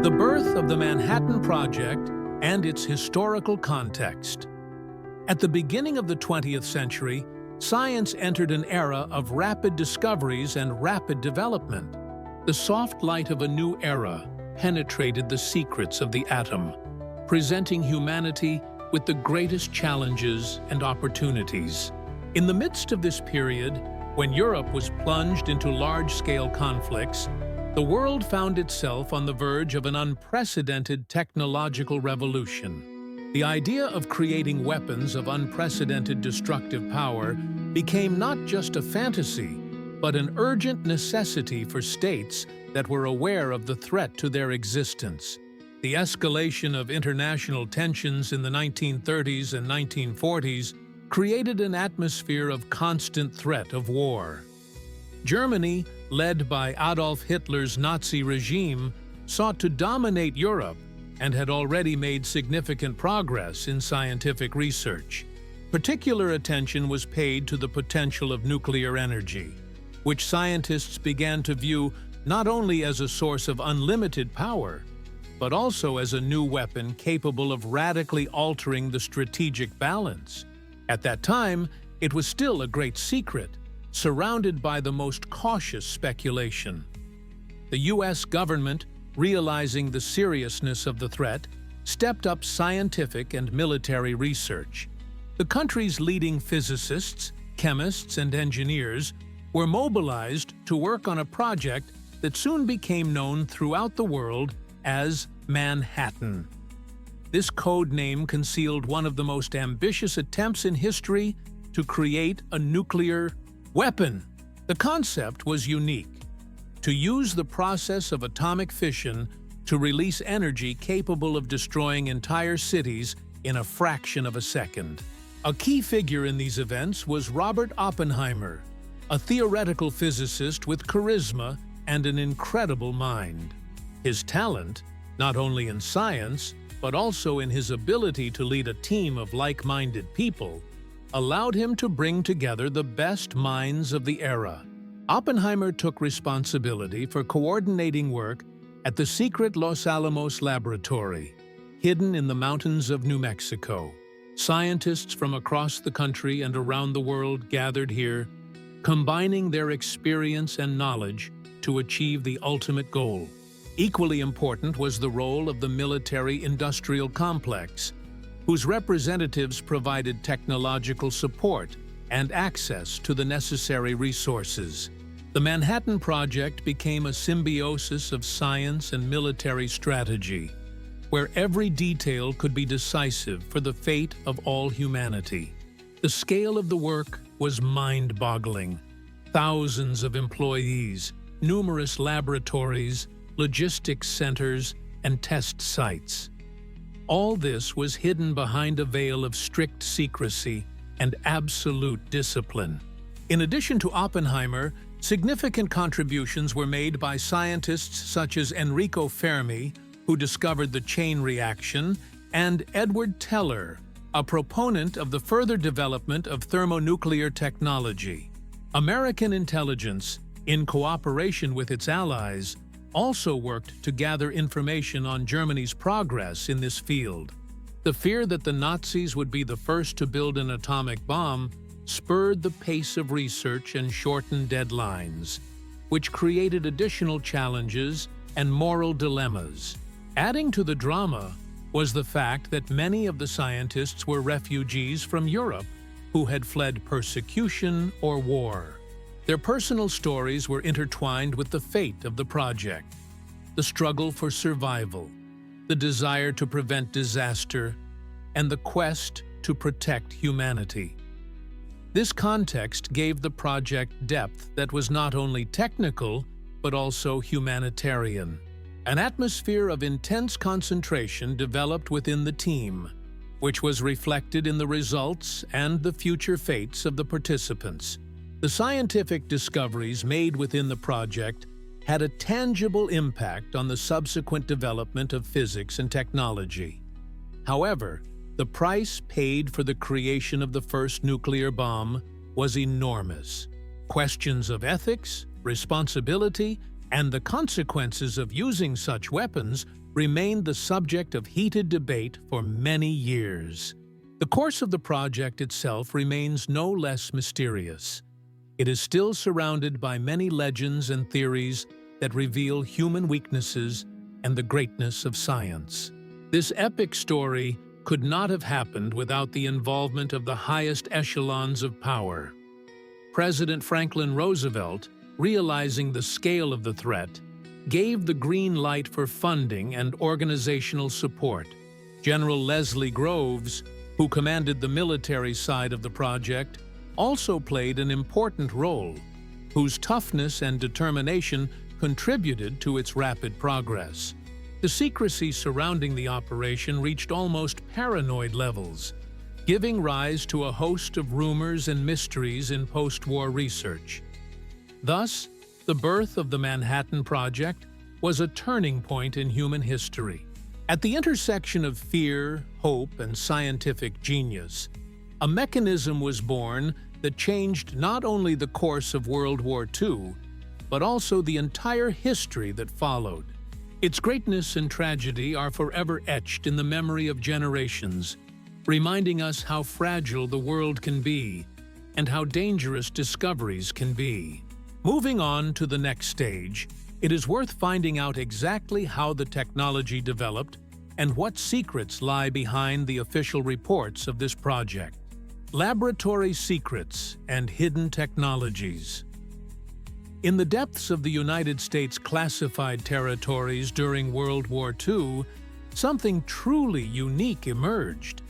The birth of the Manhattan Project and its historical context. At the beginning of the 20th century, science entered an era of rapid discoveries and rapid development. The soft light of a new era penetrated the secrets of the atom, presenting humanity with the greatest challenges and opportunities. In the midst of this period, when Europe was plunged into large-scale conflicts, the world found itself on the verge of an unprecedented technological revolution. The idea of creating weapons of unprecedented destructive power became not just a fantasy, but an urgent necessity for states that were aware of the threat to their existence. The escalation of international tensions in the 1930s and 1940s created an atmosphere of constant threat of war. Germany, led by Adolf Hitler's Nazi regime, sought to dominate Europe and had already made significant progress in scientific research. Particular attention was paid to the potential of nuclear energy, which scientists began to view not only as a source of unlimited power, but also as a new weapon capable of radically altering the strategic balance. At that time, it was still a great secret, surrounded by the most cautious speculation. The U.S. government, realizing the seriousness of the threat, stepped up scientific and military research. The country's leading physicists, chemists, and engineers were mobilized to work on a project that soon became known throughout the world as Manhattan. This code name concealed one of the most ambitious attempts in history to create a nuclear weapon. The concept was unique: to use the process of atomic fission to release energy capable of destroying entire cities in a fraction of a second. A key figure in these events was Robert Oppenheimer, a theoretical physicist with charisma and an incredible mind. His talent, not only in science, but also in his ability to lead a team of like-minded people, allowed him to bring together the best minds of the era. Oppenheimer took responsibility for coordinating work at the secret Los Alamos laboratory, hidden in the mountains of New Mexico. Scientists from across the country and around the world gathered here, combining their experience and knowledge to achieve the ultimate goal. Equally important was the role of the military-industrial complex, whose representatives provided technological support and access to the necessary resources. The Manhattan Project became a symbiosis of science and military strategy, where every detail could be decisive for the fate of all humanity. The scale of the work was mind-boggling. Thousands of employees, numerous laboratories, logistics centers, and test sites. All this was hidden behind a veil of strict secrecy and absolute discipline. In addition to Oppenheimer, significant contributions were made by scientists such as Enrico Fermi, who discovered the chain reaction, and Edward Teller, a proponent of the further development of thermonuclear technology. American intelligence, in cooperation with its allies, also worked to gather information on Germany's progress in this field. The fear that the Nazis would be the first to build an atomic bomb spurred the pace of research and shortened deadlines, which created additional challenges and moral dilemmas. Adding to the drama was the fact that many of the scientists were refugees from Europe who had fled persecution or war. Their personal stories were intertwined with the fate of the project, the struggle for survival, the desire to prevent disaster, and the quest to protect humanity. This context gave the project depth that was not only technical, but also humanitarian. An atmosphere of intense concentration developed within the team, which was reflected in the results and the future fates of the participants. The scientific discoveries made within the project had a tangible impact on the subsequent development of physics and technology. However, the price paid for the creation of the first nuclear bomb was enormous. Questions of ethics, responsibility, and the consequences of using such weapons remained the subject of heated debate for many years. The course of the project itself remains no less mysterious. It is still surrounded by many legends and theories that reveal human weaknesses and the greatness of science. This epic story could not have happened without the involvement of the highest echelons of power. President Franklin Roosevelt, realizing the scale of the threat, gave the green light for funding and organizational support. General Leslie Groves, who commanded the military side of the project, also played an important role, whose toughness and determination contributed to its rapid progress. The secrecy surrounding the operation reached almost paranoid levels, giving rise to a host of rumors and mysteries in post-war research. Thus, the birth of the Manhattan Project was a turning point in human history. At the intersection of fear, hope, and scientific genius, a mechanism was born that changed not only the course of World War II, but also the entire history that followed. Its greatness and tragedy are forever etched in the memory of generations, reminding us how fragile the world can be and how dangerous discoveries can be. Moving on to the next stage, it is worth finding out exactly how the technology developed and what secrets lie behind the official reports of this project. Laboratory secrets and hidden technologies. In the depths of the United States classified territories during World War II, something truly unique emerged.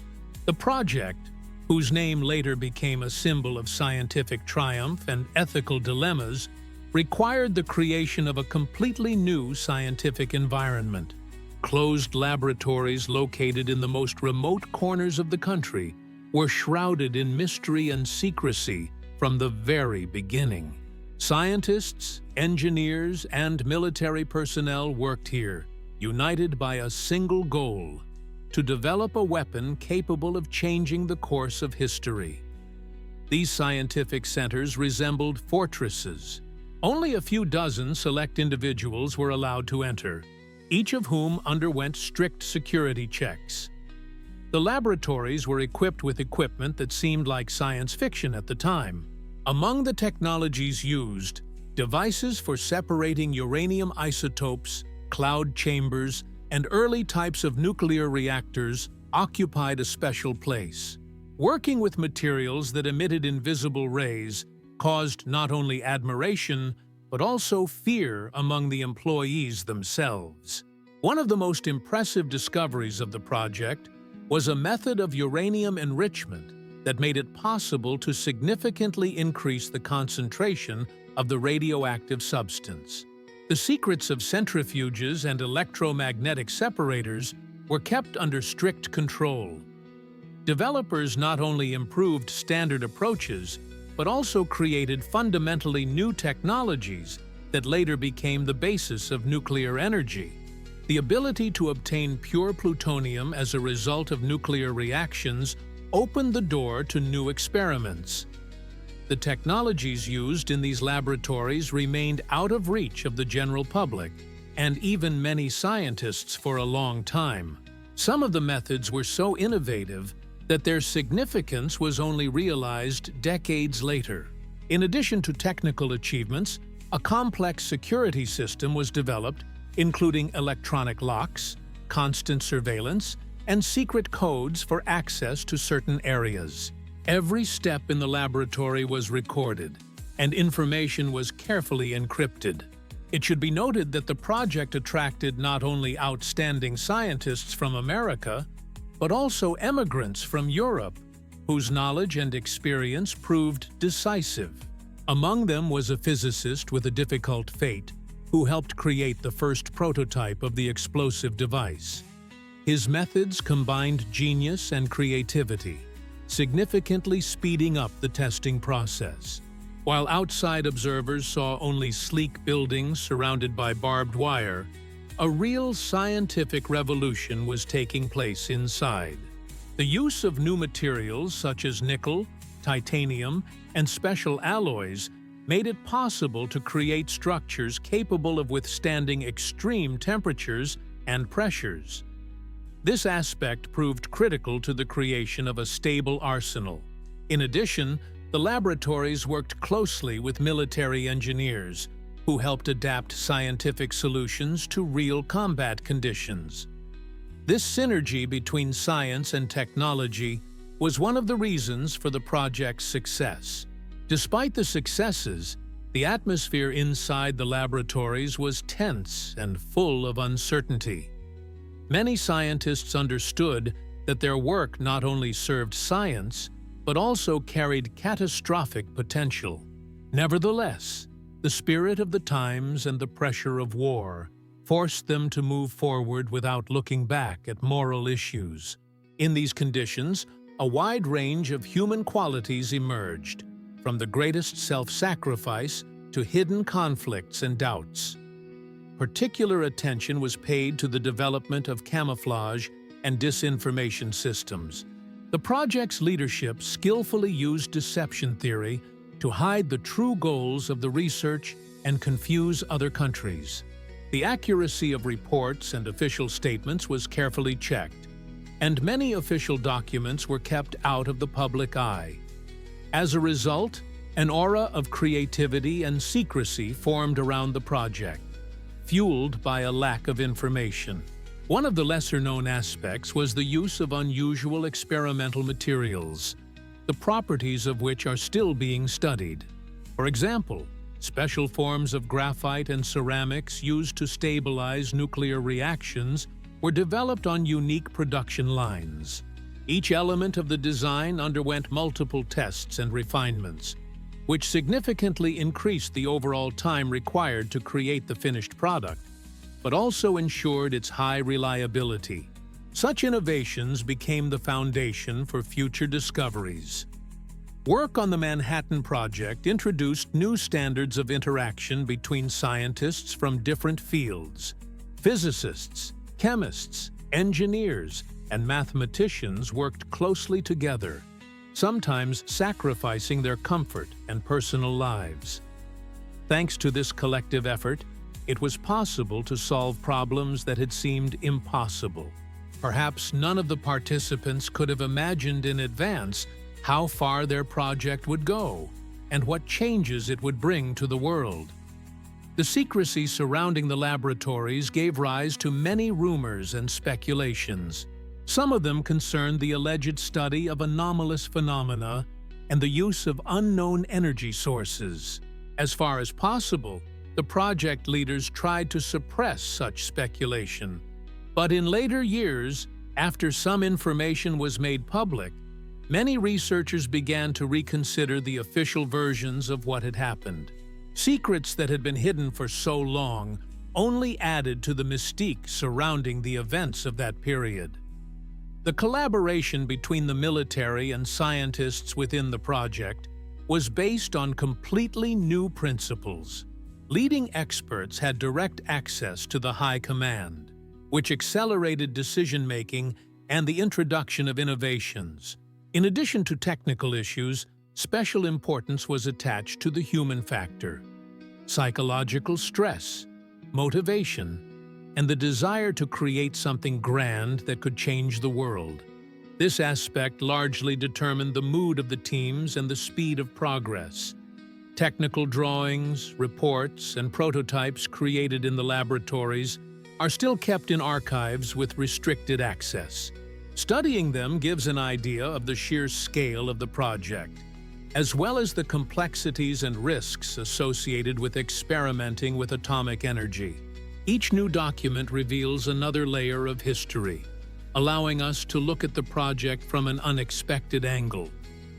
The project, whose name later became a symbol of scientific triumph and ethical dilemmas, required the creation of a completely new scientific environment. Closed laboratories located in the most remote corners of the country were shrouded in mystery and secrecy from the very beginning. Scientists, engineers, and military personnel worked here, united by a single goal: to develop a weapon capable of changing the course of history. These scientific centers resembled fortresses. Only a few dozen select individuals were allowed to enter, each of whom underwent strict security checks. The laboratories were equipped with equipment that seemed like science fiction at the time. Among the technologies used, devices for separating uranium isotopes, cloud chambers, and early types of nuclear reactors occupied a special place. Working with materials that emitted invisible rays caused not only admiration, but also fear among the employees themselves. One of the most impressive discoveries of the project was a method of uranium enrichment that made it possible to significantly increase the concentration of the radioactive substance. The secrets of centrifuges and electromagnetic separators were kept under strict control. Developers not only improved standard approaches, but also created fundamentally new technologies that later became the basis of nuclear energy. The ability to obtain pure plutonium as a result of nuclear reactions opened the door to new experiments. The technologies used in these laboratories remained out of reach of the general public, and even many scientists for a long time. Some of the methods were so innovative that their significance was only realized decades later. In addition to technical achievements, a complex security system was developed, including electronic locks, constant surveillance, and secret codes for access to certain areas. Every step in the laboratory was recorded, and information was carefully encrypted. It should be noted that the project attracted not only outstanding scientists from America, but also emigrants from Europe, whose knowledge and experience proved decisive. Among them was a physicist with a difficult fate, who helped create the first prototype of the explosive device. His methods combined genius and creativity, significantly speeding up the testing process. While outside observers saw only sleek buildings surrounded by barbed wire, a real scientific revolution was taking place inside. The use of new materials such as nickel, titanium, and special alloys made it possible to create structures capable of withstanding extreme temperatures and pressures. This aspect proved critical to the creation of a stable arsenal. In addition, the laboratories worked closely with military engineers, who helped adapt scientific solutions to real combat conditions. This synergy between science and technology was one of the reasons for the project's success. Despite the successes, the atmosphere inside the laboratories was tense and full of uncertainty. Many scientists understood that their work not only served science, but also carried catastrophic potential. Nevertheless, the spirit of the times and the pressure of war forced them to move forward without looking back at moral issues. In these conditions, a wide range of human qualities emerged, from the greatest self-sacrifice to hidden conflicts and doubts. Particular attention was paid to the development of camouflage and disinformation systems. The project's leadership skillfully used deception theory to hide the true goals of the research and confuse other countries. The accuracy of reports and official statements was carefully checked, and many official documents were kept out of the public eye. As a result, an aura of creativity and secrecy formed around the project, fueled by a lack of information. One of the lesser-known aspects was the use of unusual experimental materials, the properties of which are still being studied. For example, special forms of graphite and ceramics used to stabilize nuclear reactions were developed on unique production lines. Each element of the design underwent multiple tests and refinements, which significantly increased the overall time required to create the finished product, but also ensured its high reliability. Such innovations became the foundation for future discoveries. Work on the Manhattan Project introduced new standards of interaction between scientists from different fields. Physicists, chemists, engineers, and mathematicians worked closely together, sometimes sacrificing their comfort and personal lives. Thanks to this collective effort, it was possible to solve problems that had seemed impossible. Perhaps none of the participants could have imagined in advance how far their project would go and what changes it would bring to the world. The secrecy surrounding the laboratories gave rise to many rumors and speculations. Some of them concerned the alleged study of anomalous phenomena and the use of unknown energy sources. As far as possible, the project leaders tried to suppress such speculation. But in later years, after some information was made public, many researchers began to reconsider the official versions of what had happened. Secrets that had been hidden for so long only added to the mystique surrounding the events of that period. The collaboration between the military and scientists within the project was based on completely new principles. Leading experts had direct access to the high command, which accelerated decision-making and the introduction of innovations. In addition to technical issues, special importance was attached to the human factor. Psychological stress, motivation, and the desire to create something grand that could change the world. This aspect largely determined the mood of the teams and the speed of progress. Technical drawings, reports, and prototypes created in the laboratories are still kept in archives with restricted access. Studying them gives an idea of the sheer scale of the project, as well as the complexities and risks associated with experimenting with atomic energy. Each new document reveals another layer of history, allowing us to look at the project from an unexpected angle,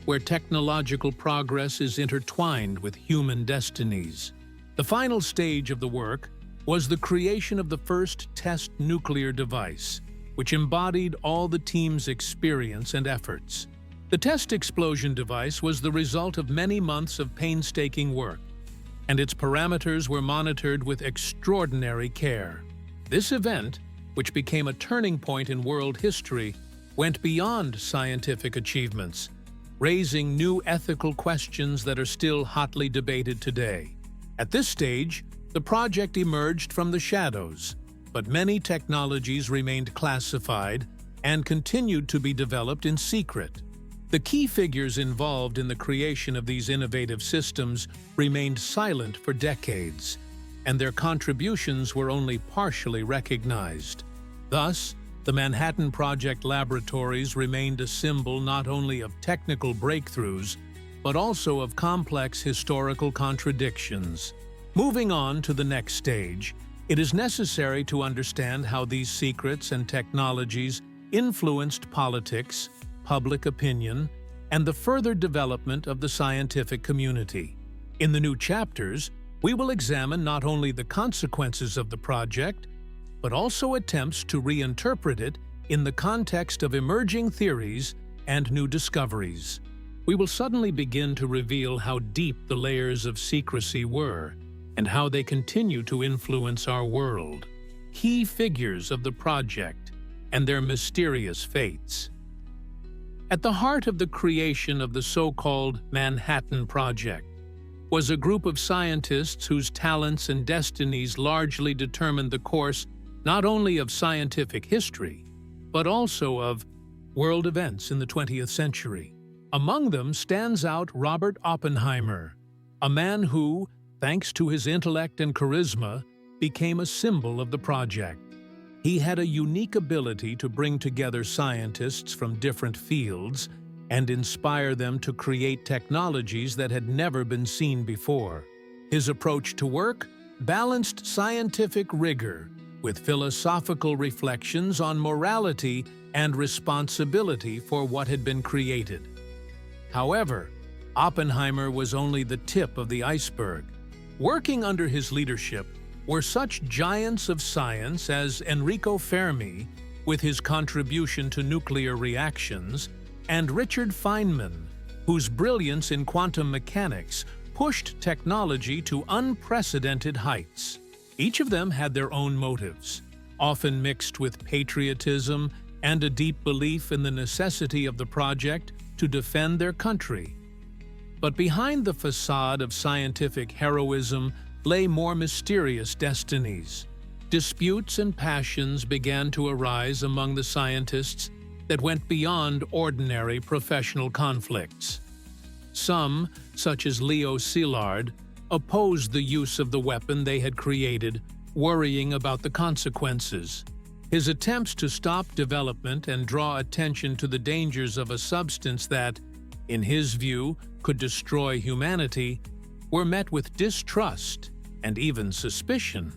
where technological progress is intertwined with human destinies. The final stage of the work was the creation of the first test nuclear device, which embodied all the team's experience and efforts. The test explosion device was the result of many months of painstaking work, and its parameters were monitored with extraordinary care. This event, which became a turning point in world history, went beyond scientific achievements, raising new ethical questions that are still hotly debated today. At this stage, the project emerged from the shadows, but many technologies remained classified and continued to be developed in secret. The key figures involved in the creation of these innovative systems remained silent for decades, and their contributions were only partially recognized. Thus, the Manhattan Project laboratories remained a symbol not only of technical breakthroughs, but also of complex historical contradictions. Moving on to the next stage, it is necessary to understand how these secrets and technologies influenced politics, public opinion, and the further development of the scientific community. In the new chapters, we will examine not only the consequences of the project, but also attempts to reinterpret it in the context of emerging theories and new discoveries. We will suddenly begin to reveal how deep the layers of secrecy were and how they continue to influence our world, key figures of the project, and their mysterious fates. At the heart of the creation of the so-called Manhattan Project was a group of scientists whose talents and destinies largely determined the course not only of scientific history, but also of world events in the 20th century. Among them stands out Robert Oppenheimer, a man who, thanks to his intellect and charisma, became a symbol of the project. He had a unique ability to bring together scientists from different fields and inspire them to create technologies that had never been seen before. His approach to work balanced scientific rigor with philosophical reflections on morality and responsibility for what had been created. However, Oppenheimer was only the tip of the iceberg. Working under his leadership were such giants of science as Enrico Fermi, with his contribution to nuclear reactions, and Richard Feynman, whose brilliance in quantum mechanics pushed technology to unprecedented heights. Each of them had their own motives, often mixed with patriotism and a deep belief in the necessity of the project to defend their country. But behind the facade of scientific heroism lay more mysterious destinies. Disputes and passions began to arise among the scientists that went beyond ordinary professional conflicts. Some, such as Leo Szilard, opposed the use of the weapon they had created, worrying about the consequences. His attempts to stop development and draw attention to the dangers of a substance that, in his view, could destroy humanity, were met with distrust and even suspicion.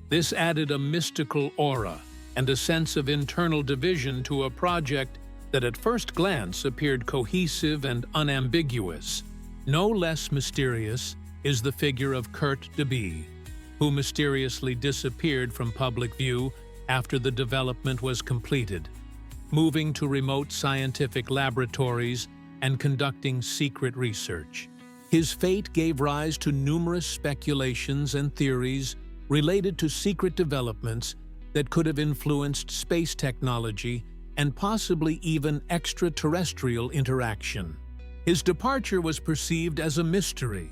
This added a mystical aura and a sense of internal division to a project that at first glance appeared cohesive and unambiguous. No less mysterious is the figure of Kurt Debye, who mysteriously disappeared from public view after the development was completed, moving to remote scientific laboratories and conducting secret research. His fate gave rise to numerous speculations and theories related to secret developments that could have influenced space technology and possibly even extraterrestrial interaction. His departure was perceived as a mystery,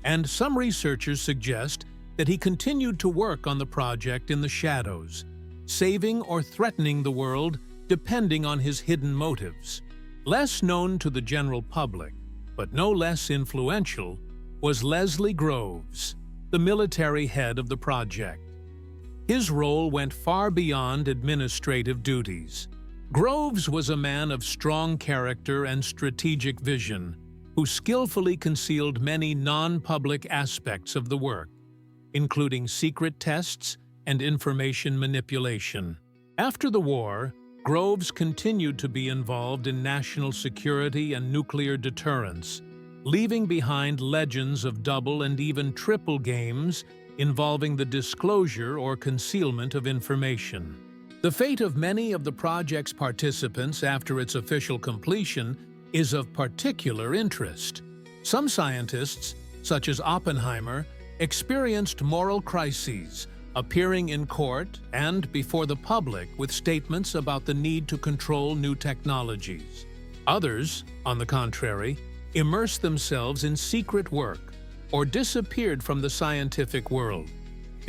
and some researchers suggest that he continued to work on the project in the shadows, saving or threatening the world depending on his hidden motives. Less known to the general public, but no less influential, was Leslie Groves, the military head of the project. His role went far beyond administrative duties. Groves was a man of strong character and strategic vision, who skillfully concealed many non-public aspects of the work, including secret tests and information manipulation. After the war, Groves continued to be involved in national security and nuclear deterrence, leaving behind legends of double and even triple games involving the disclosure or concealment of information. The fate of many of the project's participants after its official completion is of particular interest. Some scientists, such as Oppenheimer, experienced moral crises, appearing in court and before the public with statements about the need to control new technologies. Others, on the contrary, immersed themselves in secret work or disappeared from the scientific world,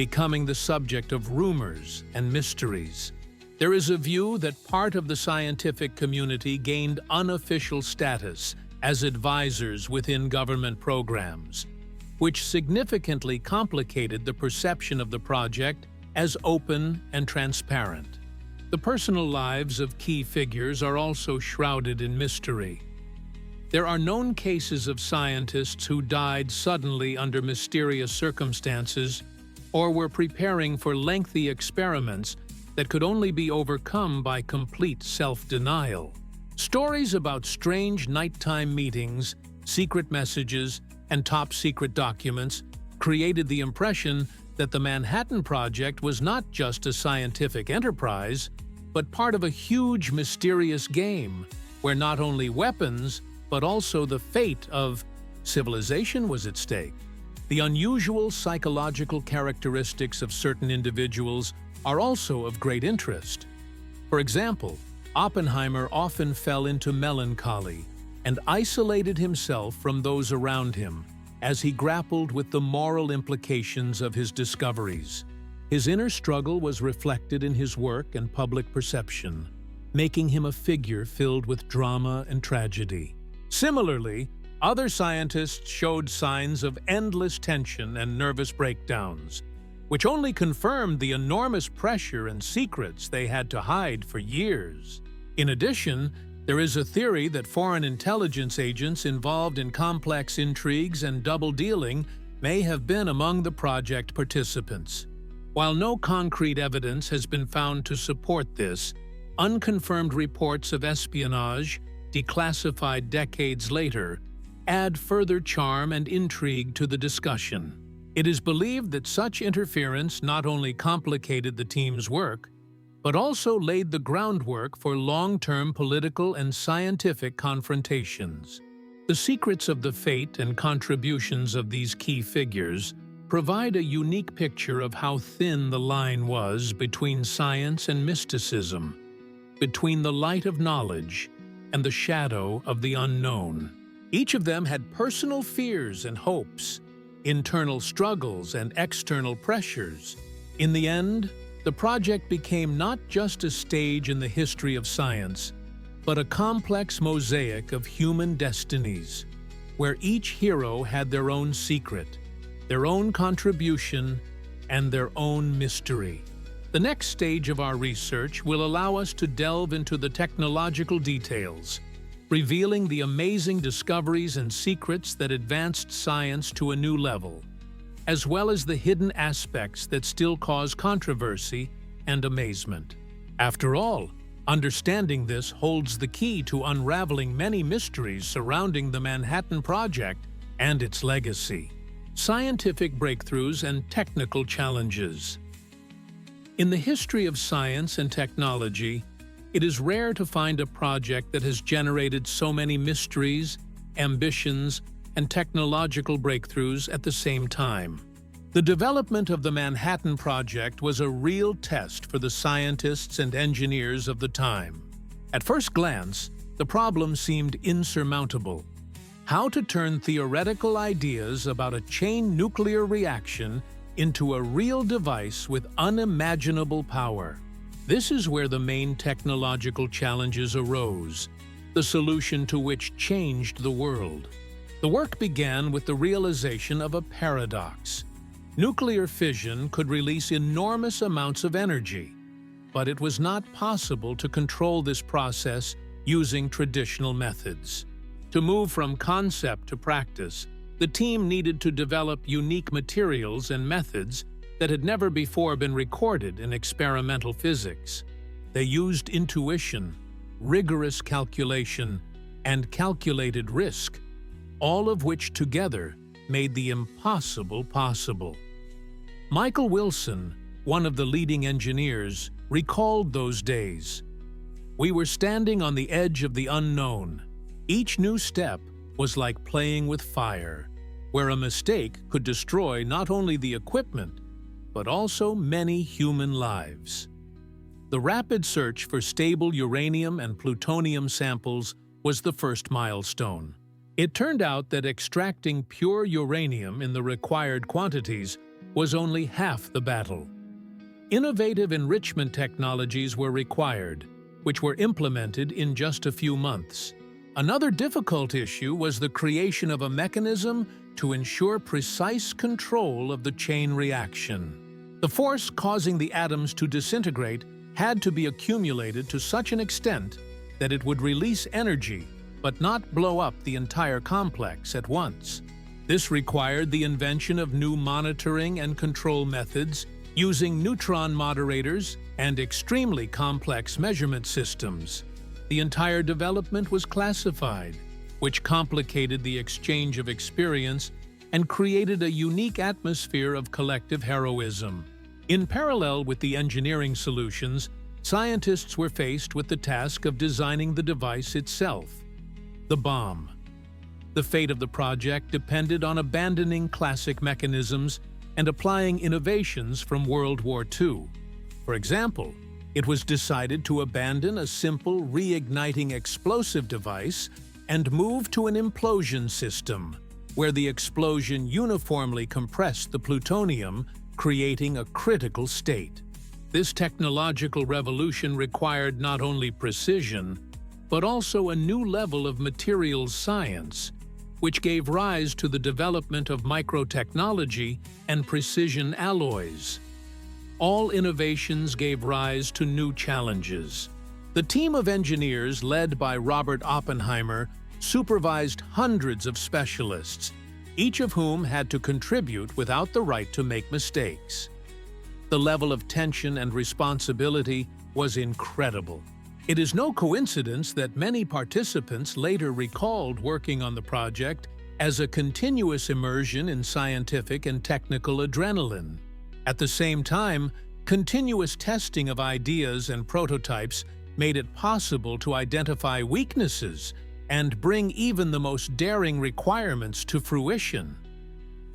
becoming the subject of rumors and mysteries. There is a view that part of the scientific community gained unofficial status as advisors within government programs, which significantly complicated the perception of the project as open and transparent. The personal lives of key figures are also shrouded in mystery. There are known cases of scientists who died suddenly under mysterious circumstances or were preparing for lengthy experiments that could only be overcome by complete self-denial. Stories about strange nighttime meetings, secret messages, and top-secret documents created the impression that the Manhattan Project was not just a scientific enterprise, but part of a huge mysterious game where not only weapons, but also the fate of civilization was at stake. The unusual psychological characteristics of certain individuals are also of great interest. For example, Oppenheimer often fell into melancholy and isolated himself from those around him as he grappled with the moral implications of his discoveries. His inner struggle was reflected in his work and public perception, making him a figure filled with drama and tragedy. Similarly, other scientists showed signs of endless tension and nervous breakdowns, which only confirmed the enormous pressure and secrets they had to hide for years. In addition, there is a theory that foreign intelligence agents involved in complex intrigues and double-dealing may have been among the project participants. While no concrete evidence has been found to support this, unconfirmed reports of espionage, declassified decades later, add further charm and intrigue to the discussion. It is believed that such interference not only complicated the team's work, but also laid the groundwork for long-term political and scientific confrontations. The secrets of the fate and contributions of these key figures provide a unique picture of how thin the line was between science and mysticism, between the light of knowledge and the shadow of the unknown. Each of them had personal fears and hopes, internal struggles and external pressures. In the end, the project became not just a stage in the history of science, but a complex mosaic of human destinies, where each hero had their own secret, their own contribution, and their own mystery. The next stage of our research will allow us to delve into the technological details, revealing the amazing discoveries and secrets that advanced science to a new level, as well as the hidden aspects that still cause controversy and amazement. After all, understanding this holds the key to unraveling many mysteries surrounding the Manhattan Project and its legacy. Scientific breakthroughs and technical challenges. In the history of science and technology, it is rare to find a project that has generated so many mysteries, ambitions, and technological breakthroughs at the same time. The development of the Manhattan Project was a real test for the scientists and engineers of the time. At first glance, the problem seemed insurmountable. How to turn theoretical ideas about a chain nuclear reaction into a real device with unimaginable power. This is where the main technological challenges arose, the solution to which changed the world. The work began with the realization of a paradox. Nuclear fission could release enormous amounts of energy, but it was not possible to control this process using traditional methods. To move from concept to practice, the team needed to develop unique materials and methods that had never before been recorded in experimental physics. They used intuition, rigorous calculation, and calculated risk, all of which together made the impossible possible. Michael Wilson, one of the leading engineers, recalled those days. We were standing on the edge of the unknown. Each new step was like playing with fire, where a mistake could destroy not only the equipment, but also many human lives. The rapid search for stable uranium and plutonium samples was the first milestone. It turned out that extracting pure uranium in the required quantities was only half the battle. Innovative enrichment technologies were required, which were implemented in just a few months. Another difficult issue was the creation of a mechanism to ensure precise control of the chain reaction. The force causing the atoms to disintegrate had to be accumulated to such an extent that it would release energy but not blow up the entire complex at once. This required the invention of new monitoring and control methods using neutron moderators and extremely complex measurement systems. The entire development was classified, which complicated the exchange of experience and created a unique atmosphere of collective heroism. In parallel with the engineering solutions, scientists were faced with the task of designing the device itself, the bomb. The fate of the project depended on abandoning classic mechanisms and applying innovations from World War II. For example, it was decided to abandon a simple reigniting explosive device and move to an implosion system, where the explosion uniformly compressed the plutonium, creating a critical state. This technological revolution required not only precision, but also a new level of materials science, which gave rise to the development of microtechnology and precision alloys. All innovations gave rise to new challenges. The team of engineers led by Robert Oppenheimer supervised hundreds of specialists, each of whom had to contribute without the right to make mistakes. The level of tension and responsibility was incredible. It is no coincidence that many participants later recalled working on the project as a continuous immersion in scientific and technical adrenaline. At the same time, continuous testing of ideas and prototypes made it possible to identify weaknesses and bring even the most daring requirements to fruition.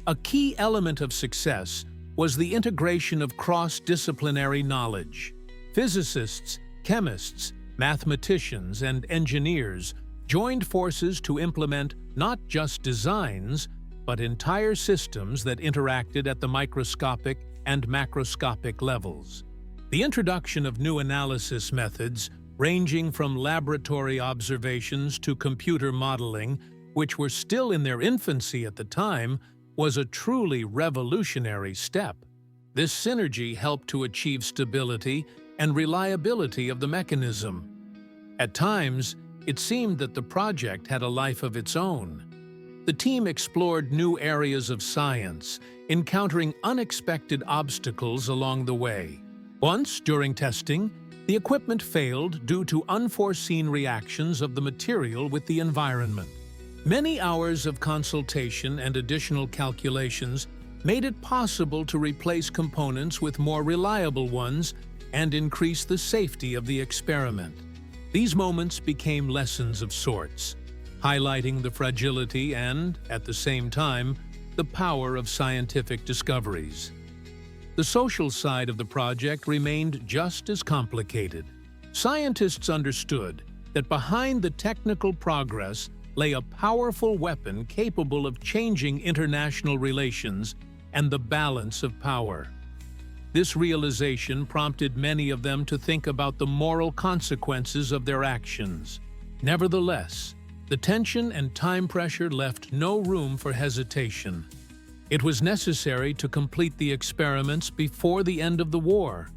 A key element of success was the integration of cross-disciplinary knowledge. Physicists, chemists, mathematicians, and engineers joined forces to implement not just designs, but entire systems that interacted at the microscopic and macroscopic levels. The introduction of new analysis methods, ranging from laboratory observations to computer modeling, which were still in their infancy at the time, was a truly revolutionary step. This synergy helped to achieve stability and reliability of the mechanism. At times, it seemed that the project had a life of its own. The team explored new areas of science, encountering unexpected obstacles along the way. Once, during testing, the equipment failed due to unforeseen reactions of the material with the environment. Many hours of consultation and additional calculations made it possible to replace components with more reliable ones and increase the safety of the experiment. These moments became lessons of sorts, highlighting the fragility and, at the same time, the power of scientific discoveries. The social side of the project remained just as complicated. Scientists understood that behind the technical progress lay a powerful weapon capable of changing international relations and the balance of power. This realization prompted many of them to think about the moral consequences of their actions. Nevertheless, the tension and time pressure left no room for hesitation. It was necessary to complete the experiments before the end of the war,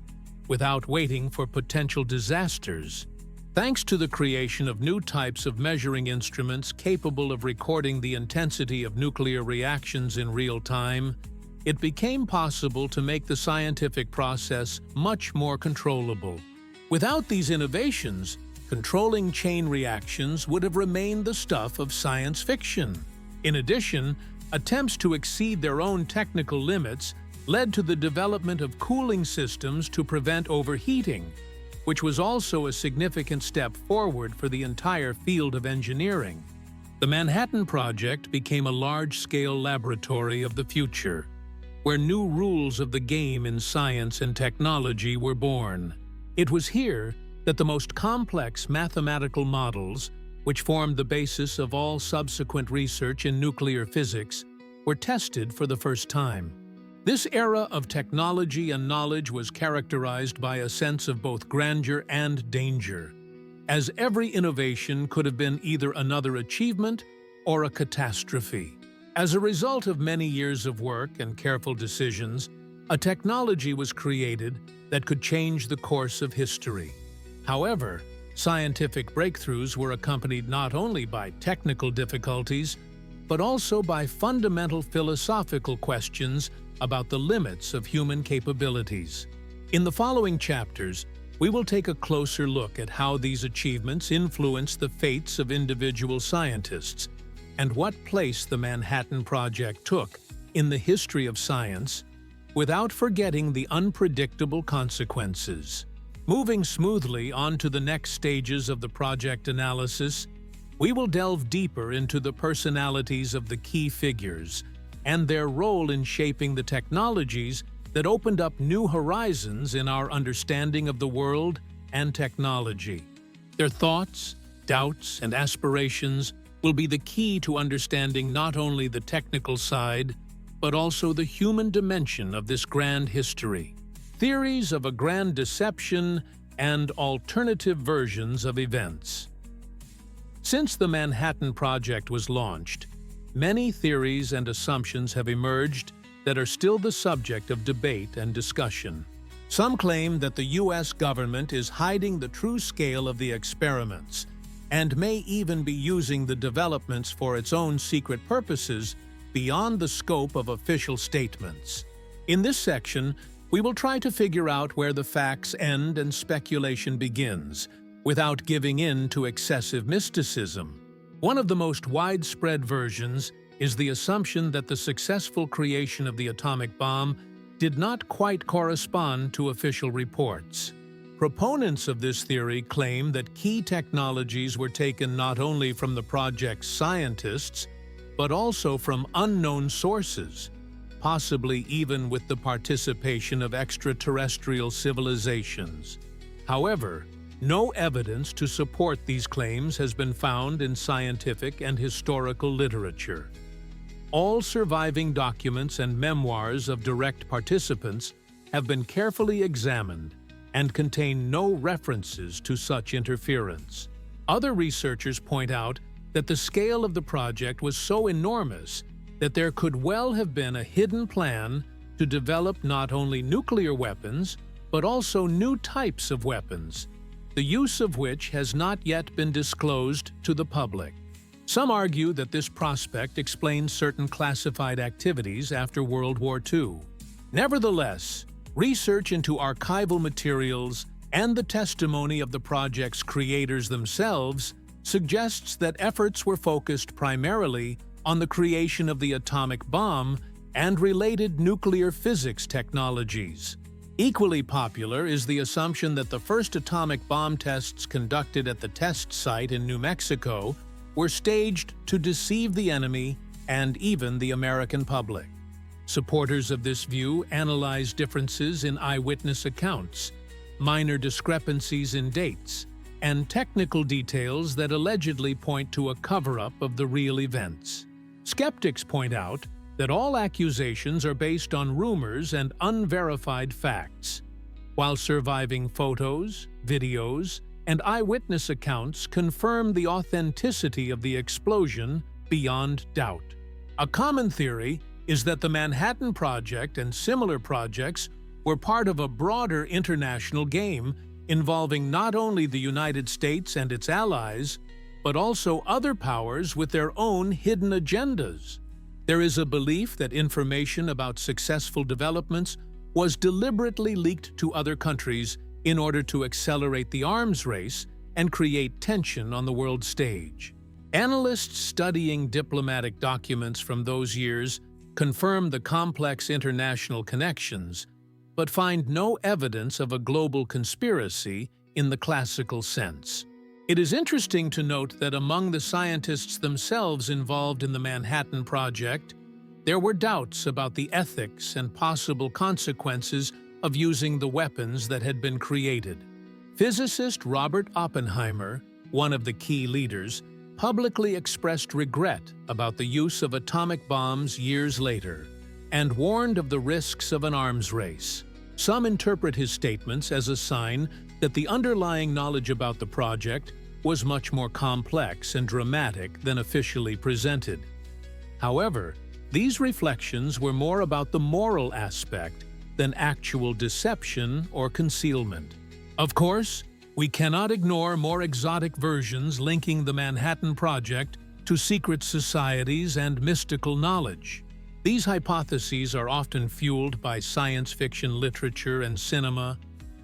without waiting for potential disasters. Thanks to the creation of new types of measuring instruments capable of recording the intensity of nuclear reactions in real time, it became possible to make the scientific process much more controllable. Without these innovations, controlling chain reactions would have remained the stuff of science fiction. In addition, attempts to exceed their own technical limits led to the development of cooling systems to prevent overheating, which was also a significant step forward for the entire field of engineering. The Manhattan Project became a large-scale laboratory of the future, where new rules of the game in science and technology were born. It was here that the most complex mathematical models, which formed the basis of all subsequent research in nuclear physics, were tested for the first time. This era of technology and knowledge was characterized by a sense of both grandeur and danger, as every innovation could have been either another achievement or a catastrophe. As a result of many years of work and careful decisions, a technology was created that could change the course of history. However, scientific breakthroughs were accompanied not only by technical difficulties, but also by fundamental philosophical questions about the limits of human capabilities. In the following chapters, we will take a closer look at how these achievements influenced the fates of individual scientists and what place the Manhattan Project took in the history of science, without forgetting the unpredictable consequences. Moving smoothly on to the next stages of the project analysis, we will delve deeper into the personalities of the key figures and their role in shaping the technologies that opened up new horizons in our understanding of the world and technology. Their thoughts, doubts, and aspirations will be the key to understanding not only the technical side, but also the human dimension of this grand history. Theories of a grand deception and alternative versions of events. Since the Manhattan Project was launched, many theories and assumptions have emerged that are still the subject of debate and discussion. Some claim that the U.S. government is hiding the true scale of the experiments and may even be using the developments for its own secret purposes beyond the scope of official statements. In this section, we will try to figure out where the facts end and speculation begins, without giving in to excessive mysticism. One of the most widespread versions is the assumption that the successful creation of the atomic bomb did not quite correspond to official reports. Proponents of this theory claim that key technologies were taken not only from the project's scientists, but also from unknown sources, possibly even with the participation of extraterrestrial civilizations. However, no evidence to support these claims has been found in scientific and historical literature. All surviving documents and memoirs of direct participants have been carefully examined and contain no references to such interference. Other researchers point out that the scale of the project was so enormous that there could well have been a hidden plan to develop not only nuclear weapons, but also new types of weapons, the use of which has not yet been disclosed to the public. Some argue that this prospect explains certain classified activities after World War II. Nevertheless, research into archival materials and the testimony of the project's creators themselves suggests that efforts were focused primarily on the creation of the atomic bomb and related nuclear physics technologies. Equally popular is the assumption that the first atomic bomb tests conducted at the test site in New Mexico were staged to deceive the enemy and even the American public. Supporters of this view analyze differences in eyewitness accounts, minor discrepancies in dates, and technical details that allegedly point to a cover-up of the real events. Skeptics point out that all accusations are based on rumors and unverified facts, while surviving photos, videos, and eyewitness accounts confirm the authenticity of the explosion beyond doubt. A common theory is that the Manhattan Project and similar projects were part of a broader international game involving not only the United States and its allies, but also other powers with their own hidden agendas. There is a belief that information about successful developments was deliberately leaked to other countries in order to accelerate the arms race and create tension on the world stage. Analysts studying diplomatic documents from those years confirm the complex international connections, but find no evidence of a global conspiracy in the classical sense. It is interesting to note that among the scientists themselves involved in the Manhattan Project, there were doubts about the ethics and possible consequences of using the weapons that had been created. Physicist Robert Oppenheimer, one of the key leaders, publicly expressed regret about the use of atomic bombs years later. and warned of the risks of an arms race. Some interpret his statements as a sign that the underlying knowledge about the project was much more complex and dramatic than officially presented. However, these reflections were more about the moral aspect than actual deception or concealment. Of course, we cannot ignore more exotic versions linking the Manhattan Project to secret societies and mystical knowledge. These hypotheses are often fueled by science fiction literature and cinema,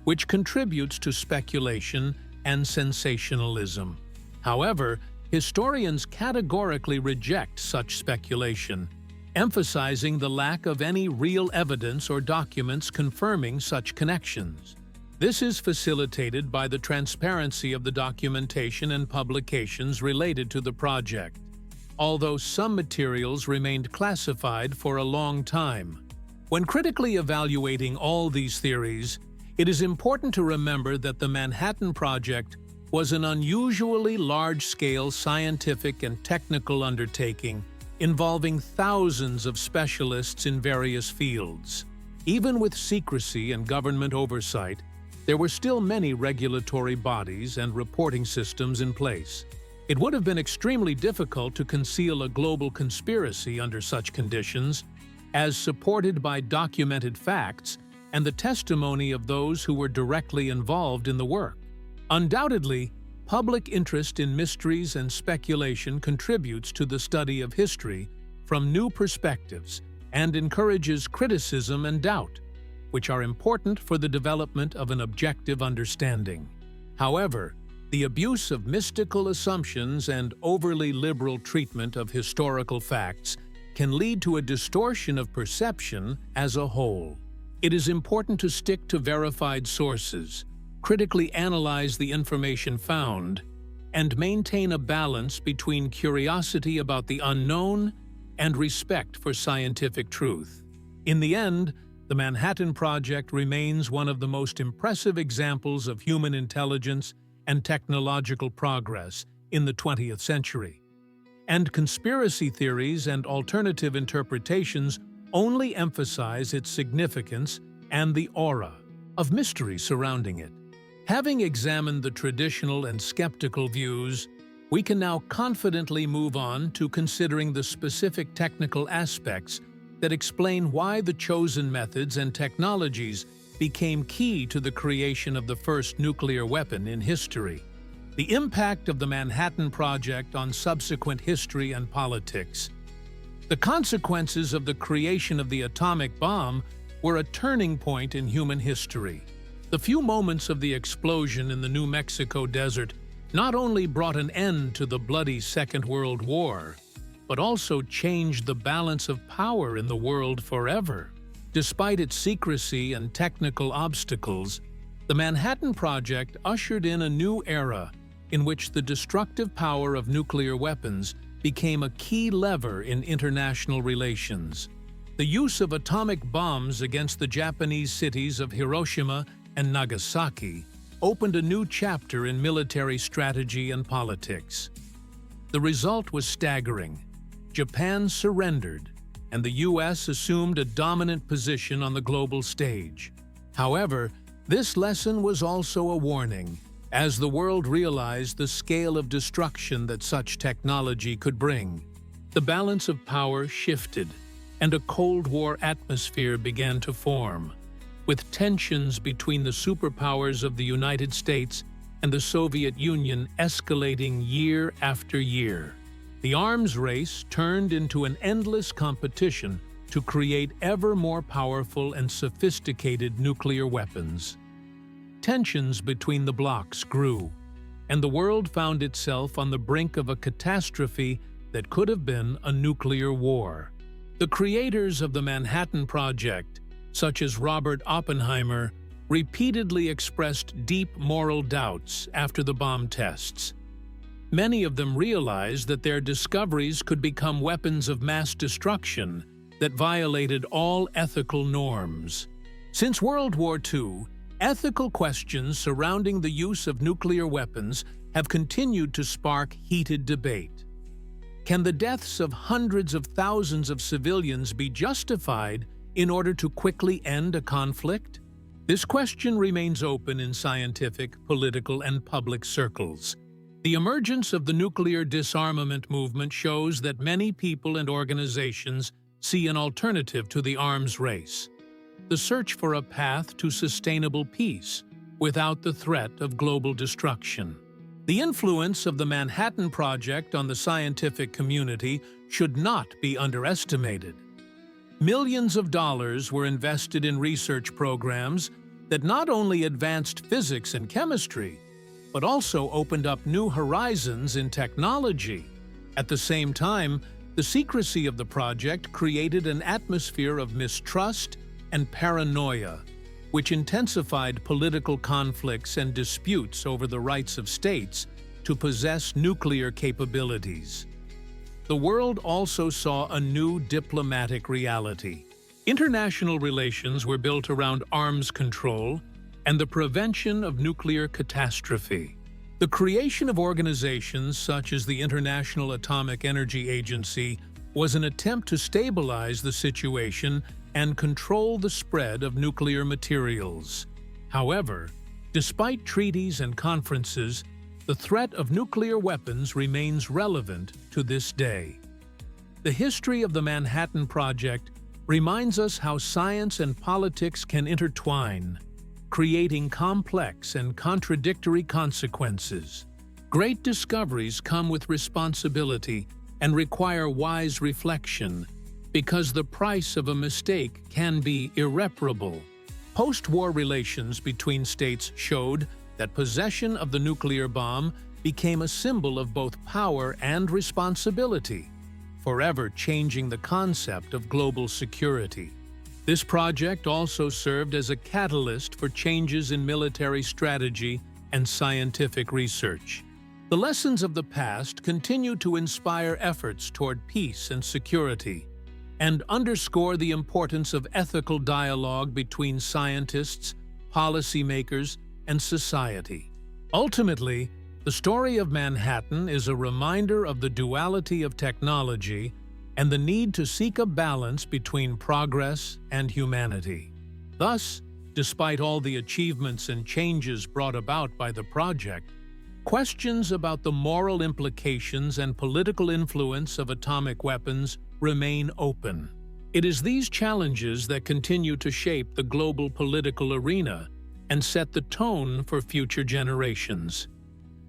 which contributes to speculation and sensationalism. However, historians categorically reject such speculation, emphasizing the lack of any real evidence or documents confirming such connections. This is facilitated by the transparency of the documentation and publications related to the project, although some materials remained classified for a long time. When critically evaluating all these theories, it is important to remember that the Manhattan Project was an unusually large-scale scientific and technical undertaking involving thousands of specialists in various fields. Even with secrecy and government oversight, there were still many regulatory bodies and reporting systems in place. It would have been extremely difficult to conceal a global conspiracy under such conditions, as supported by documented facts and the testimony of those who were directly involved in the work. Undoubtedly, public interest in mysteries and speculation contributes to the study of history from new perspectives and encourages criticism and doubt, which are important for the development of an objective understanding. However, the abuse of mystical assumptions and overly liberal treatment of historical facts can lead to a distortion of perception as a whole. It is important to stick to verified sources, critically analyze the information found, and maintain a balance between curiosity about the unknown and respect for scientific truth. In the end, the Manhattan Project remains one of the most impressive examples of human intelligence and technological progress in the 20th century. And conspiracy theories and alternative interpretations only emphasize its significance and the aura of mystery surrounding it. Having examined the traditional and skeptical views, we can now confidently move on to considering the specific technical aspects that explain why the chosen methods and technologies became key to the creation of the first nuclear weapon in history. The impact of the Manhattan Project on subsequent history and politics. The consequences of the creation of the atomic bomb were a turning point in human history. The few moments of the explosion in the New Mexico desert not only brought an end to the bloody Second World War, but also changed the balance of power in the world forever. Despite its secrecy and technical obstacles, the Manhattan Project ushered in a new era in which the destructive power of nuclear weapons became a key lever in international relations. The use of atomic bombs against the Japanese cities of Hiroshima and Nagasaki opened a new chapter in military strategy and politics. The result was staggering. Japan surrendered, and the U.S. assumed a dominant position on the global stage. However, this lesson was also a warning, as the world realized the scale of destruction that such technology could bring. The balance of power shifted, and a Cold War atmosphere began to form, with tensions between the superpowers of the United States and the Soviet Union escalating year after year. The arms race turned into an endless competition to create ever more powerful and sophisticated nuclear weapons. Tensions between the blocs grew, and the world found itself on the brink of a catastrophe that could have been a nuclear war. The creators of the Manhattan Project, such as Robert Oppenheimer, repeatedly expressed deep moral doubts after the bomb tests. Many of them realized that their discoveries could become weapons of mass destruction that violated all ethical norms. Since World War II, ethical questions surrounding the use of nuclear weapons have continued to spark heated debate. Can the deaths of hundreds of thousands of civilians be justified in order to quickly end a conflict? This question remains open in scientific, political, and public circles. The emergence of the nuclear disarmament movement shows that many people and organizations see an alternative to the arms race: the search for a path to sustainable peace without the threat of global destruction. The influence of the Manhattan Project on the scientific community should not be underestimated. Millions of dollars were invested in research programs that not only advanced physics and chemistry, but also opened up new horizons in technology. At the same time, the secrecy of the project created an atmosphere of mistrust and paranoia, which intensified political conflicts and disputes over the rights of states to possess nuclear capabilities. The world also saw a new diplomatic reality. International relations were built around arms control and the prevention of nuclear catastrophe. The creation of organizations such as the International Atomic Energy Agency was an attempt to stabilize the situation and control the spread of nuclear materials. However, despite treaties and conferences, the threat of nuclear weapons remains relevant to this day. The history of the Manhattan Project reminds us how science and politics can intertwine, creating complex and contradictory consequences. Great discoveries come with responsibility and require wise reflection, because the price of a mistake can be irreparable. Post-war relations between states showed that possession of the nuclear bomb became a symbol of both power and responsibility, forever changing the concept of global security. This project also served as a catalyst for changes in military strategy and scientific research. The lessons of the past continue to inspire efforts toward peace and security, and underscore the importance of ethical dialogue between scientists, policymakers, and society. Ultimately, the story of Manhattan is a reminder of the duality of technology and the need to seek a balance between progress and humanity. Thus, despite all the achievements and changes brought about by the project, questions about the moral implications and political influence of atomic weapons remain open. It is these challenges that continue to shape the global political arena and set the tone for future generations.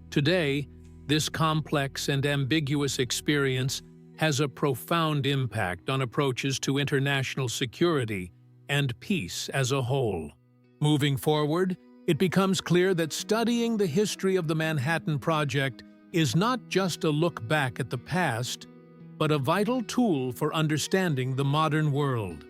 Today, this complex and ambiguous experience has a profound impact on approaches to international security and peace as a whole. Moving forward, it becomes clear that studying the history of the Manhattan Project is not just a look back at the past, but a vital tool for understanding the modern world.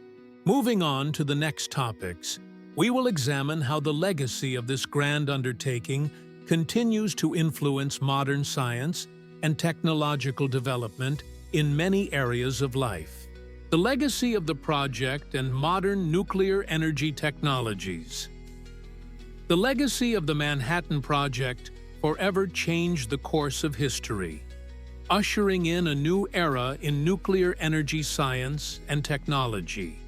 Moving on to the next topics, we will examine how the legacy of this grand undertaking continues to influence modern science and technological development in many areas of life. The legacy of the project and modern nuclear energy technologies. The legacy of the Manhattan Project forever changed the course of history, ushering in a new era in nuclear energy science and technology.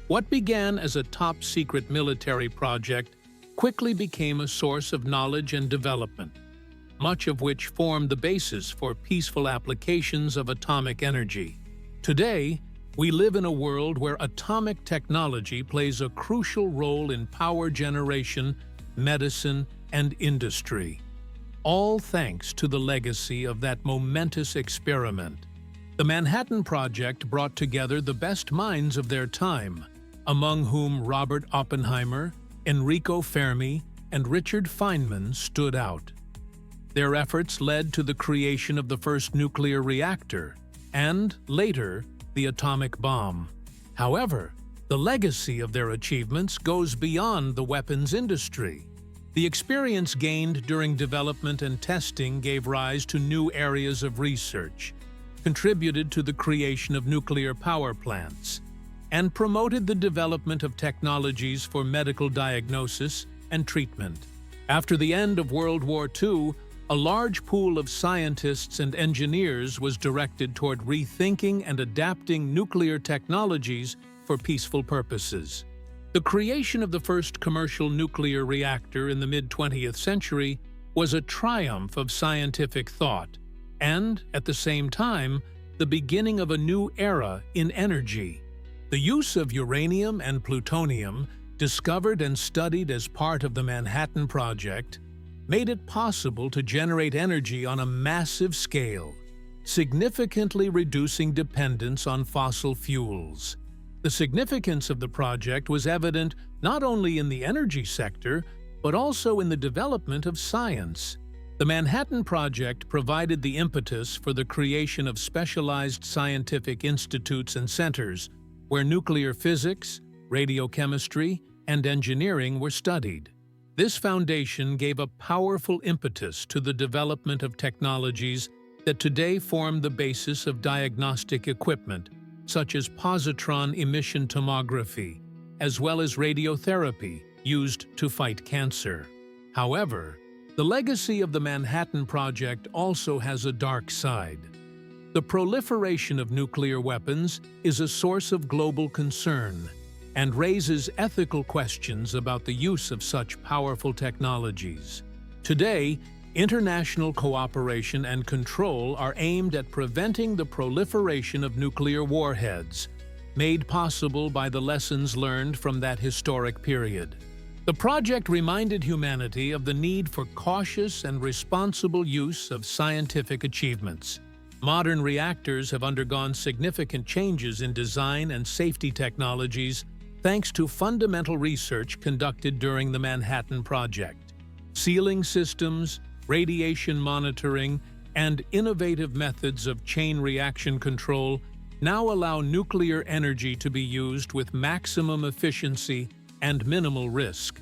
What began as a top-secret military project quickly became a source of knowledge and development, much of which formed the basis for peaceful applications of atomic energy. Today, we live in a world where atomic technology plays a crucial role in power generation, medicine, and industry, all thanks to the legacy of that momentous experiment. The Manhattan Project brought together the best minds of their time, among whom Robert Oppenheimer, Enrico Fermi, and Richard Feynman stood out. Their efforts led to the creation of the first nuclear reactor, and, later, the atomic bomb. However, the legacy of their achievements goes beyond the weapons industry. The experience gained during development and testing gave rise to new areas of research, contributed to the creation of nuclear power plants, and promoted the development of technologies for medical diagnosis and treatment. After the end of World War II, a large pool of scientists and engineers was directed toward rethinking and adapting nuclear technologies for peaceful purposes. The creation of the first commercial nuclear reactor in the mid-20th century was a triumph of scientific thought and, at the same time, the beginning of a new era in energy. The use of uranium and plutonium, discovered and studied as part of the Manhattan Project, made it possible to generate energy on a massive scale, significantly reducing dependence on fossil fuels. The significance of the project was evident not only in the energy sector, but also in the development of science. The Manhattan Project provided the impetus for the creation of specialized scientific institutes and centers where nuclear physics, radiochemistry, and engineering were studied. This foundation gave a powerful impetus to the development of technologies that today form the basis of diagnostic equipment, such as positron emission tomography, as well as radiotherapy used to fight cancer. However, the legacy of the Manhattan Project also has a dark side. The proliferation of nuclear weapons is a source of global concern and raises ethical questions about the use of such powerful technologies. Today, international cooperation and control are aimed at preventing the proliferation of nuclear warheads, made possible by the lessons learned from that historic period. The project reminded humanity of the need for cautious and responsible use of scientific achievements. Modern reactors have undergone significant changes in design and safety technologies thanks to fundamental research conducted during the Manhattan Project. Sealing systems, radiation monitoring, and innovative methods of chain reaction control now allow nuclear energy to be used with maximum efficiency and minimal risk.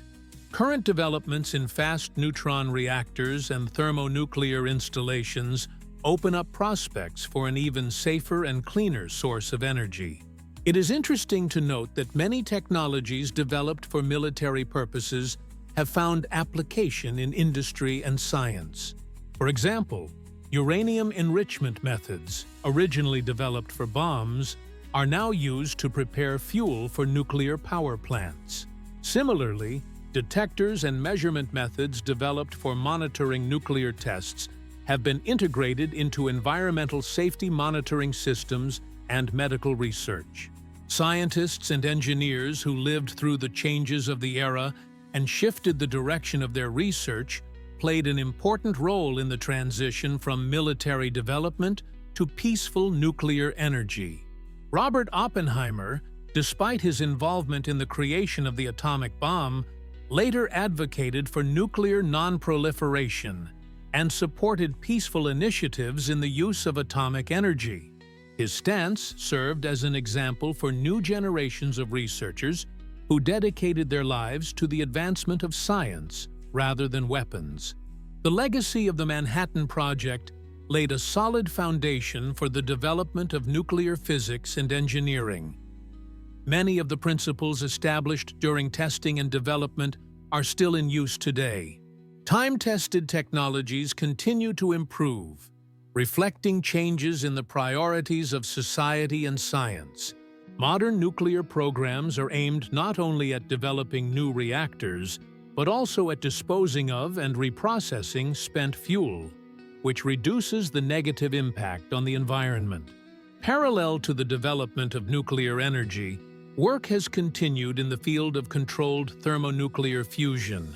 Current developments in fast neutron reactors and thermonuclear installations open up prospects for an even safer and cleaner source of energy. It is interesting to note that many technologies developed for military purposes have found application in industry and science. For example, uranium enrichment methods, originally developed for bombs, are now used to prepare fuel for nuclear power plants. Similarly, detectors and measurement methods developed for monitoring nuclear tests have been integrated into environmental safety monitoring systems and medical research. Scientists and engineers who lived through the changes of the era and shifted the direction of their research played an important role in the transition from military development to peaceful nuclear energy. Robert Oppenheimer, despite his involvement in the creation of the atomic bomb, later advocated for nuclear non-proliferation and supported peaceful initiatives in the use of atomic energy. His stance served as an example for new generations of researchers who dedicated their lives to the advancement of science rather than weapons. The legacy of the Manhattan Project laid a solid foundation for the development of nuclear physics and engineering. Many of the principles established during testing and development are still in use today. Time-tested technologies continue to improve, reflecting changes in the priorities of society and science. Modern nuclear programs are aimed not only at developing new reactors, but also at disposing of and reprocessing spent fuel, which reduces the negative impact on the environment. Parallel to the development of nuclear energy, work has continued in the field of controlled thermonuclear fusion,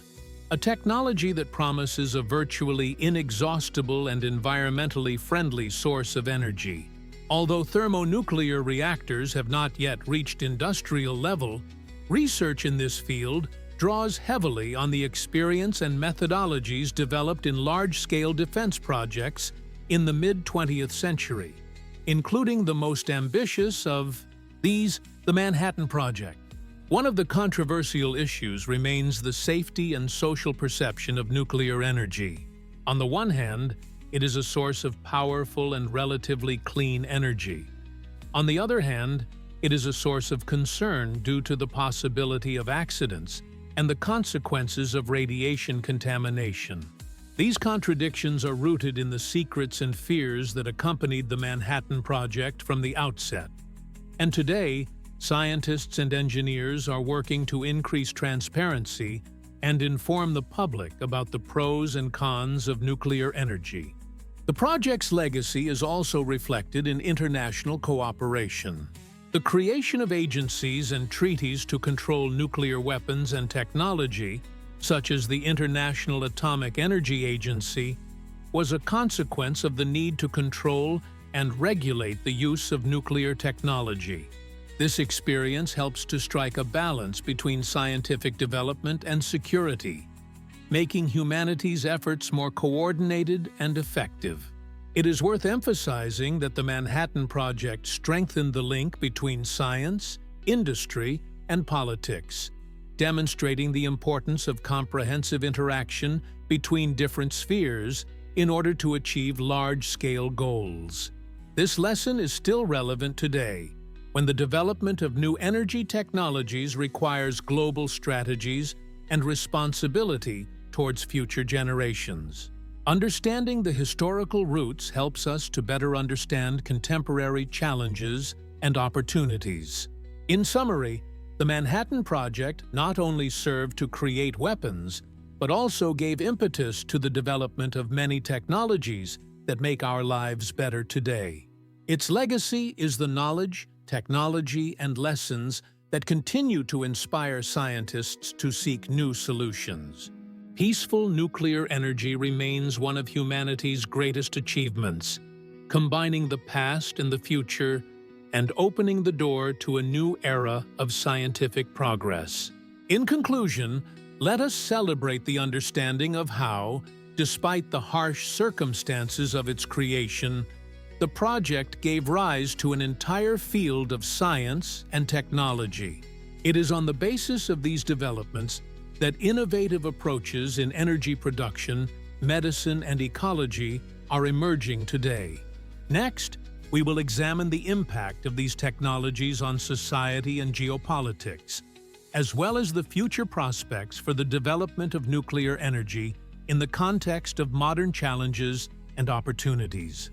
a technology that promises a virtually inexhaustible and environmentally friendly source of energy. Although thermonuclear reactors have not yet reached industrial level, research in this field draws heavily on the experience and methodologies developed in large-scale defense projects in the mid-20th century, including the most ambitious of these, the Manhattan Project. One of the controversial issues remains the safety and social perception of nuclear energy. On the one hand, it is a source of powerful and relatively clean energy. On the other hand, it is a source of concern due to the possibility of accidents and the consequences of radiation contamination. These contradictions are rooted in the secrets and fears that accompanied the Manhattan Project from the outset. And today, scientists and engineers are working to increase transparency and inform the public about the pros and cons of nuclear energy. The project's legacy is also reflected in international cooperation. The creation of agencies and treaties to control nuclear weapons and technology, such as the International Atomic Energy Agency, was a consequence of the need to control and regulate the use of nuclear technology. This experience helps to strike a balance between scientific development and security, making humanity's efforts more coordinated and effective. It is worth emphasizing that the Manhattan Project strengthened the link between science, industry, and politics, demonstrating the importance of comprehensive interaction between different spheres in order to achieve large-scale goals. This lesson is still relevant today, when the development of new energy technologies requires global strategies and responsibility towards future generations. Understanding the historical roots helps us to better understand contemporary challenges and opportunities. In summary, the Manhattan Project not only served to create weapons, but also gave impetus to the development of many technologies that make our lives better today. Its legacy is the knowledge, technology, and lessons that continue to inspire scientists to seek new solutions. Peaceful nuclear energy remains one of humanity's greatest achievements, combining the past and the future and opening the door to a new era of scientific progress. In conclusion, let us celebrate the understanding of how, despite the harsh circumstances of its creation, the project gave rise to an entire field of science and technology. It is on the basis of these developments that innovative approaches in energy production, medicine, and ecology are emerging today. Next, we will examine the impact of these technologies on society and geopolitics, as well as the future prospects for the development of nuclear energy in the context of modern challenges and opportunities.